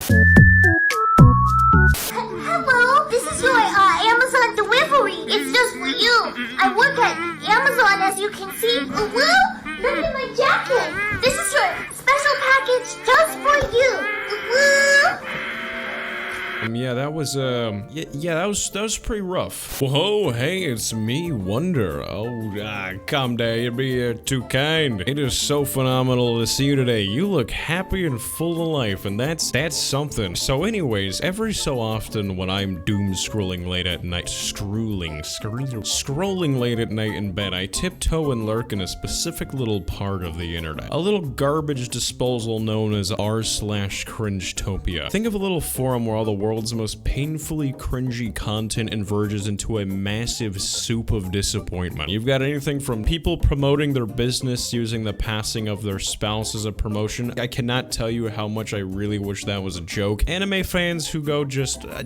Hello, this is your Amazon delivery. It's just for you. I work at Amazon, as you can see. Woo! Look at my jacket. This is your special package just for you. Woo! Yeah, that was, that was pretty rough. Whoa, hey, it's me, Wonder. Oh, calm down, you'd be too kind. It is so phenomenal to see you today. You look happy and full of life, and that's something. So anyways, every so often when I'm doom scrolling late at night, scrolling late at night in bed, I tiptoe and lurk in a specific little part of the internet. A little garbage disposal known as r/Cringetopia. Think of a little forum where all the world's most painfully cringy content converges into a massive soup of disappointment. You've got anything from people promoting their business using the passing of their spouse as a promotion. I cannot tell you how much I really wish that was a joke. Anime fans who go just a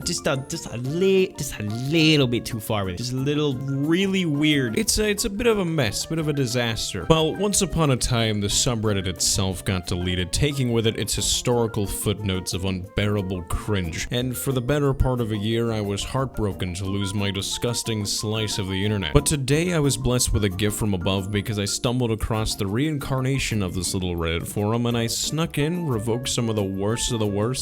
little bit too far with it. Just a little really weird. It's a bit of a mess, bit of a disaster. Well, once upon a time, the subreddit itself got deleted, taking with it its historical footnotes of unbearable cringe. And for the better part of a year, I was heartbroken to lose my disgusting slice of the internet. But today I was blessed with a gift from above because I stumbled across the reincarnation of this little Reddit forum, and I snuck in, revoked some of the worst,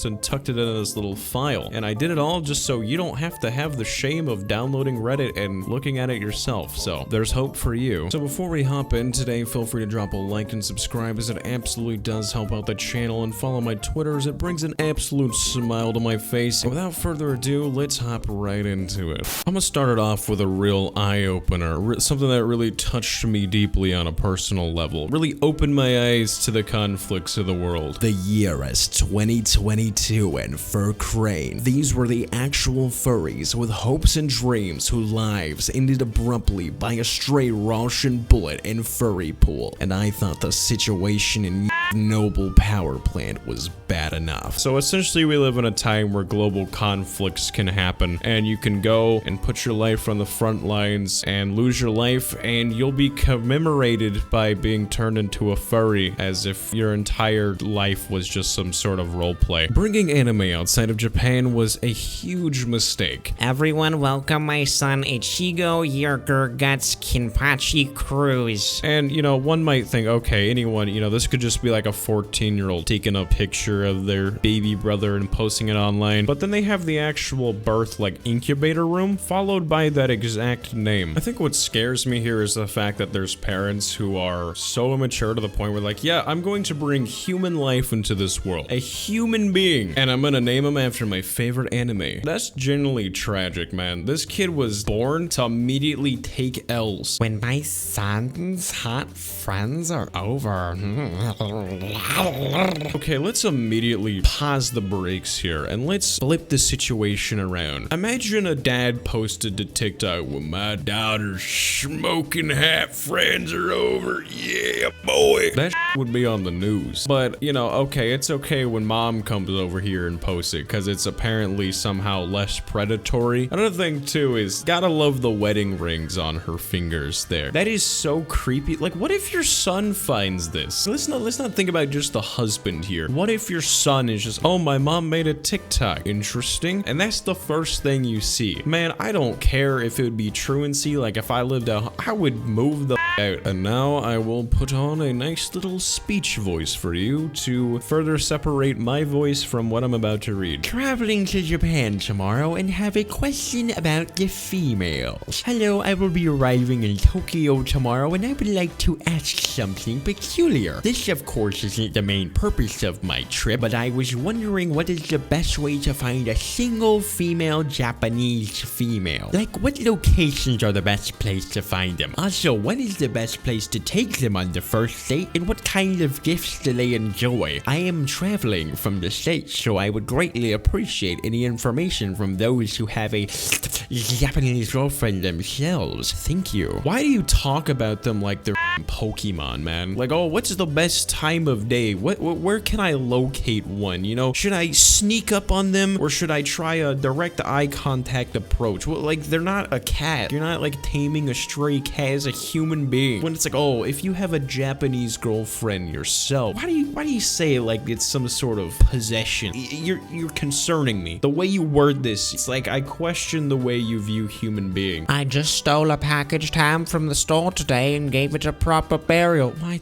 and tucked it in this little file. And I did it all just so you don't have to have the shame of downloading Reddit and looking at it yourself. So there's hope for you. So before we hop in today, feel free to drop a like and subscribe, as it absolutely does help out the channel, and follow my Twitter as it brings an absolute smile to my face. And without further ado, let's hop right into it. I'm gonna start it off with a real eye-opener, something that really touched me deeply on a personal level, really opened my eyes to the conflicts of the world. The year is 2022 and Fur Crane. These were the actual furries with hopes and dreams whose lives ended abruptly by a stray Russian bullet in furry pool. And I thought the situation in Noble Power Plant was bad enough. So essentially we live in a time where global conflicts can happen, and you can go and put your life on the front lines and lose your life, and you'll be commemorated by being turned into a furry, as if your entire life was just some sort of roleplay. Bringing anime outside of Japan was a huge mistake. Everyone welcome my son Ichigo Yergurgut's Kinpachi Cruise. And, you know, one might think, okay, anyone, you know, this could just be like a 14-year-old taking a picture of their baby brother and posting it online. But then they have the actual birth, like, incubator room, followed by that exact name. I think what scares me here is the fact that there's parents who are so immature to the point where, like, yeah, I'm going to bring human life into this world. A human being. And I'm gonna name him after my favorite anime. That's genuinely tragic, man. This kid was born to immediately take L's. When my son's hot friends are over. Okay, let's immediately pause the brakes here and let's flip the situation around. Imagine a dad posted to TikTok, "Well, my daughter's smoking hot friends are over. Yeah, boy." That would be on the news. But, you know, okay, it's okay when mom comes over here and posts it because it's apparently somehow less predatory. Another thing too is, gotta love the wedding rings on her fingers there. That is so creepy. Like, what if your son finds this? Let's not think about just the husband here. What if your son is just, oh, my mom made a TikTok. Interesting. And that's the first thing you see. Man, I don't care if it would be truancy. Like, if I lived out, I would move the out. And now I will put on a nice little speech voice for you to further separate my voice from what I'm about to read. Traveling to Japan tomorrow and have a question about the females. Hello, I will be arriving in Tokyo tomorrow and I would like to ask something peculiar. This, of course, isn't the main purpose of my trip, but I was wondering what is the best way to find a single female Japanese female. Like, what locations are the best place to find them? Also, when is the best place to take them on the first date, and what kind of gifts do they enjoy? I am traveling from the States, so I would greatly appreciate any information from those who have a Japanese girlfriend themselves. Thank you. Why do you talk about them like they're Pokemon, man? Like, oh, what's the best time of day? Where can I locate one? You know, should I sneak up on them, or should I try a direct eye contact approach? Well, like, they're not a cat. You're not like taming a stray cat as a human being. When it's like, oh, if you have a Japanese girlfriend yourself, why do you say it like it's some sort of possession? You're concerning me. The way you word this, it's like I question the way you view human beings. I just stole a packaged ham from the store today and gave it a proper burial. I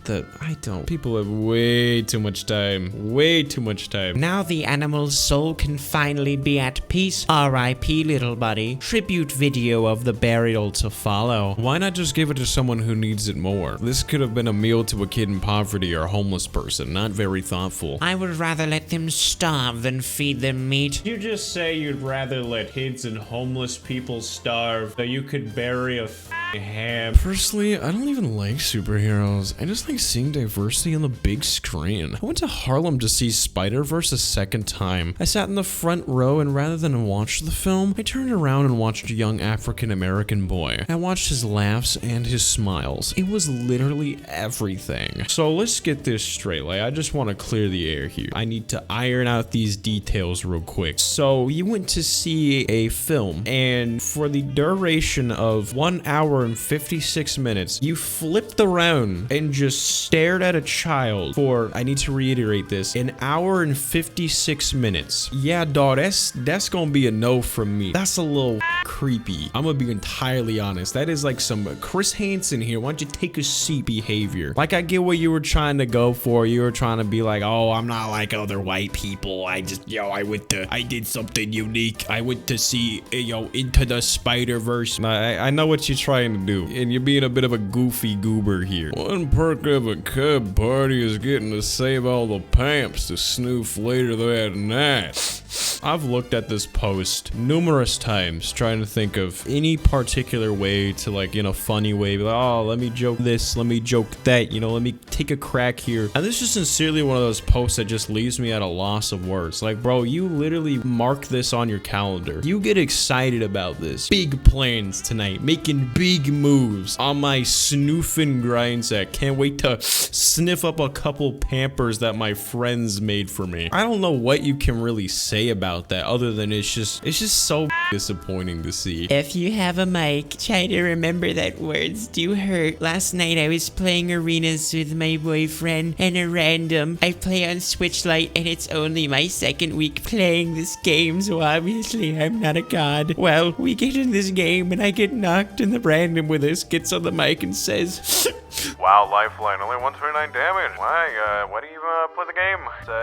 don't. People have way too much time. Way too much time. Now the animal's soul can finally be at peace. R.I.P. little buddy. Tribute video of the burial to follow. Why not just give it to someone who needs it more? This could have been a meal to a kid in poverty or a homeless person. Not very thoughtful. I would rather let them starve than feed them meat. You just say you'd rather let kids and homeless people starve so you could bury a ham. Personally, I don't even like superheroes. I just like seeing diversity on the big screen. I went to Harlem to see Spider-Verse a second time. I sat in the front row and rather than watch the film, I turned around and watched a young African-American boy. I watched his laughs and his smiles. It was literally everything. So let's get this straight. Like, I just want to clear the air here. I need to iron out these details real quick. So you went to see a film, and for the duration of 1 hour and 56 minutes, you flipped around and just stared at a child for, I need to reiterate this, 1 hour and 56 minutes. Yeah, dawg, that's gonna be a no from me. That's a little creepy. I'm gonna be entirely honest. That is like some Chris Hansen here. Why don't you take a seat behavior? Like, I get what you were trying to go for. You were trying to be like, oh, I'm not like other white people. I did something unique. I went to see, Into the Spider-Verse. I know what you're trying to do, and you're being a bit of a goofy goober here. One perk of a cub party is getting to save all the pamps to snoof later that night. I've looked at this post numerous times trying to think of any particular way to, like, in a funny way, be like, oh, let me joke this, let me joke that, let me take a crack here. And this is sincerely one of those posts that just leaves me at a loss of words. Like, bro, you literally mark this on your calendar. You get excited about this. Big plans tonight, making big moves on my snoofing grind set. Can't wait to sniff up a couple Pampers that my friends made for me. I don't know what you can really say about that other than it's just so disappointing to see. If you have a mic, try to remember that words do hurt. Last night I was playing arenas with my boyfriend and a random. I play on Switch Lite and it's only my second week playing this game, so obviously I'm not a god. Well, we get in this game and I get knocked and the random with us gets on the mic and says, wow, lifeline, only 129 damage. Why do you play the game?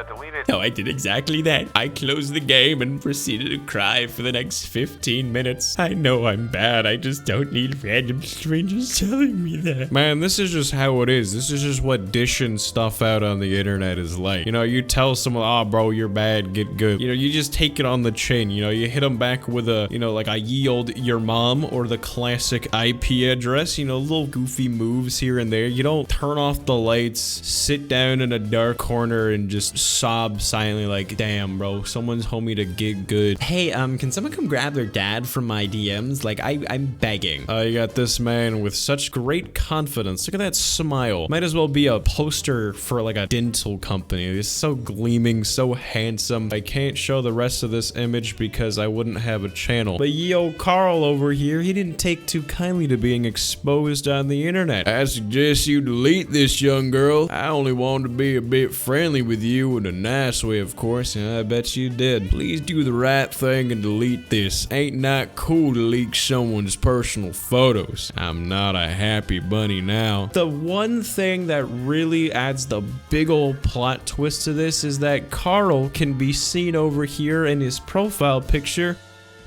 Delete it. No, I did exactly that. I closed the game and proceeded to cry for the next 15 minutes. I know I'm bad. I just don't need random strangers telling me that. Man, this is just how it is. This is just what dishing stuff out on the internet is like. You tell someone, oh, bro, you're bad, get good. You just take it on the chin. You hit them back with a, like a yield your mom or the classic IP address. Little goofy moves here and there. You don't turn off the lights, sit down in a dark corner and just sob silently like, damn, bro, someone's told me to get good. Hey, can someone come grab their dad from my DMs? Like, I'm begging. You got this man with such great confidence. Look at that smile. Might as well be a poster for like a dental company. He's so gleaming, so handsome. I can't show the rest of this image because I wouldn't have a channel. But yo, Carl over here, he didn't take too kindly to being exposed on the internet. I suggest you delete this, young girl. I only wanted to be a bit friendly with you in a nice way, of course, and I bet you did. Please do the right thing and delete this. Ain't not cool to leak someone's personal photos. I'm not a happy bunny now. The one thing that really adds the big old plot twist to this is that Carl can be seen over here in his profile picture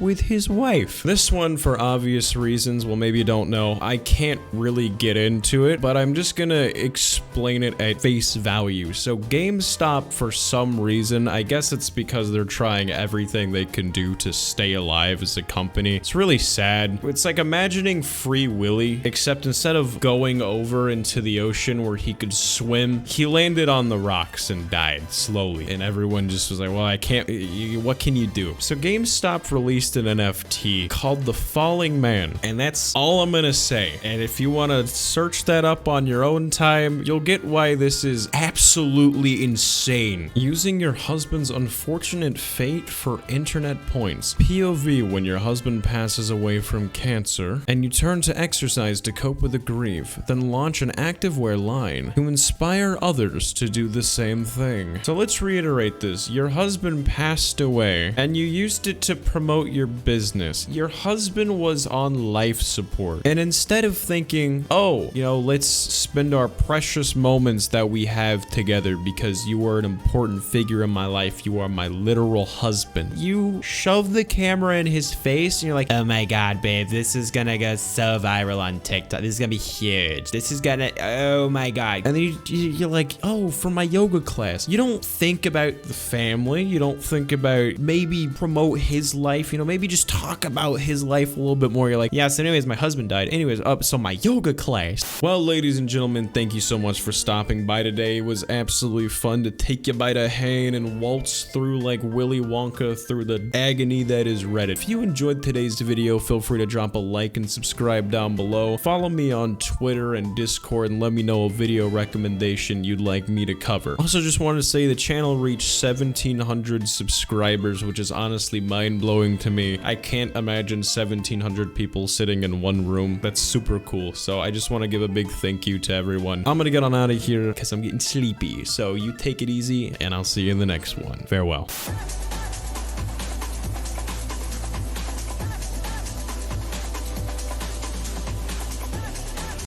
with his wife. This one, for obvious reasons, well, maybe you don't know, I can't really get into it, but I'm just gonna explain it at face value. So GameStop, for some reason, I guess it's because they're trying everything they can do to stay alive as a company. It's really sad. It's like imagining Free Willy, except instead of going over into the ocean where he could swim, he landed on the rocks and died slowly. And everyone just was like, well, I can't, what can you do? So GameStop released released an NFT called The Falling Man, and that's all I'm gonna say. And if you want to search that up on your own time, you'll get why this is absolutely insane. Using your husband's unfortunate fate for internet points. POV when your husband passes away from cancer, and you turn to exercise to cope with the grief, then launch an activewear line to inspire others to do the same thing. So let's reiterate this. Your husband passed away, and you used it to promote your business. Your husband was on life support, and instead of thinking, oh, you know, let's spend our precious moments that we have together because you were an important figure in my life, you are my literal husband, you shove the camera in his face and you're like, oh my god, babe, this is gonna go so viral on TikTok, this is gonna be huge, this is gonna, oh my god. And then you're like, oh, for my yoga class. You don't think about the family, you don't think about maybe promote his life, you know, maybe just talk about his life a little bit more. You're like, yeah, so anyways, my husband died, anyways, so my yoga class. Well, ladies and gentlemen, thank you so much for stopping by today. It was absolutely fun to take you by the hand and waltz through like Willy Wonka through the agony that is Reddit. If you enjoyed today's video, feel free to drop a like and subscribe down below. Follow me on Twitter and Discord and let me know a video recommendation you'd like me to cover. Also, just wanted to say the channel reached 1,700 subscribers, which is honestly mind-blowing to me. I can't imagine 1,700 people sitting in one room. That's super cool. So I just want to give a big thank you to everyone. I'm gonna get on out of here because I'm getting sleepy. So you take it easy and I'll see you in the next one. Farewell.